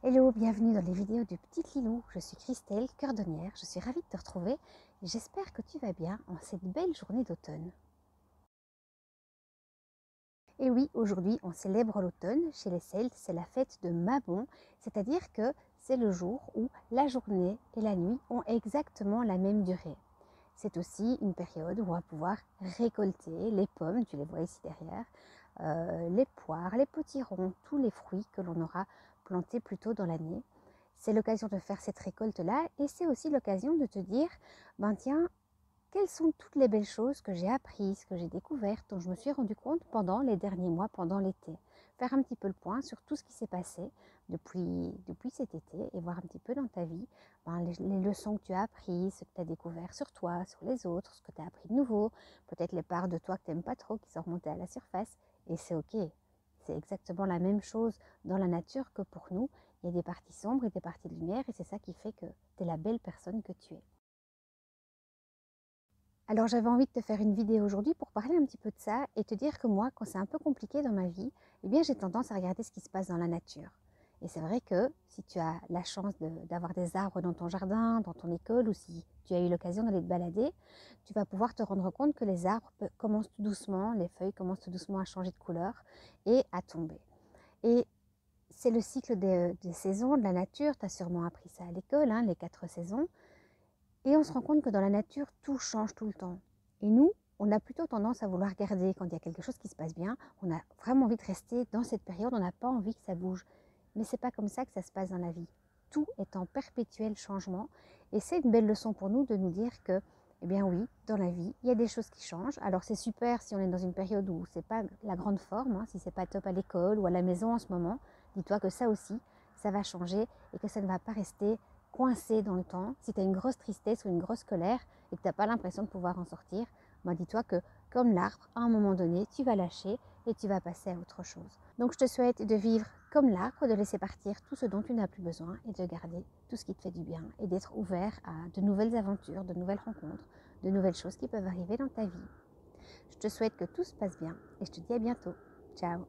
Hello, bienvenue dans les vidéos du Petit Lilou. Je suis Christelle, cordonnière. Je suis ravie de te retrouver et j'espère que tu vas bien en cette belle journée d'automne. Et oui, aujourd'hui on célèbre l'automne. Chez les Celtes, c'est la fête de Mabon, c'est-à-dire que c'est le jour où la journée et la nuit ont exactement la même durée. C'est aussi une période où on va pouvoir récolter les pommes, tu les vois ici derrière, les poires, les potirons, tous les fruits que l'on aura plantés plus tôt dans l'année. C'est l'occasion de faire cette récolte-là et c'est aussi l'occasion de te dire, ben tiens, quelles sont toutes les belles choses que j'ai apprises, que j'ai découvertes, dont je me suis rendu compte pendant les derniers mois, pendant l'été. Faire un petit peu le point sur tout ce qui s'est passé depuis cet été et voir un petit peu dans ta vie les leçons que tu as apprises, ce que tu as découvert sur toi, sur les autres, ce que tu as appris de nouveau, peut-être les parts de toi que tu n'aimes pas trop qui sont remontées à la surface. Et c'est ok. C'est exactement la même chose dans la nature que pour nous. Il y a des parties sombres et des parties de lumière et c'est ça qui fait que tu es la belle personne que tu es. Alors j'avais envie de te faire une vidéo aujourd'hui pour parler un petit peu de ça et te dire que moi, quand c'est un peu compliqué dans ma vie, eh bien j'ai tendance à regarder ce qui se passe dans la nature. Et c'est vrai que si tu as la chance d'avoir des arbres dans ton jardin, dans ton école, ou si tu as eu l'occasion d'aller te balader, tu vas pouvoir te rendre compte que les arbres commencent tout doucement, les feuilles commencent tout doucement à changer de couleur et à tomber. Et c'est le cycle des saisons, de la nature, tu as sûrement appris ça à l'école, hein, les 4 saisons. Et on se rend compte que dans la nature, tout change tout le temps. Et nous, on a plutôt tendance à vouloir garder quand il y a quelque chose qui se passe bien. On a vraiment envie de rester dans cette période, on n'a pas envie que ça bouge. Mais c'est pas comme ça que ça se passe dans la vie. Tout est en perpétuel changement. Et c'est une belle leçon pour nous de nous dire que, eh bien oui, dans la vie, il y a des choses qui changent. Alors c'est super si on est dans une période où c'est pas la grande forme, hein, si c'est pas top à l'école ou à la maison en ce moment. Dis-toi que ça aussi, ça va changer et que ça ne va pas rester coincé dans le temps. Si tu as une grosse tristesse ou une grosse colère et que tu n'as pas l'impression de pouvoir en sortir, ben dis-toi que comme l'arbre, à un moment donné, tu vas lâcher et tu vas passer à autre chose. Donc je te souhaite de vivre comme l'arbre, de laisser partir tout ce dont tu n'as plus besoin et de garder tout ce qui te fait du bien et d'être ouvert à de nouvelles aventures, de nouvelles rencontres, de nouvelles choses qui peuvent arriver dans ta vie. Je te souhaite que tout se passe bien et je te dis à bientôt. Ciao.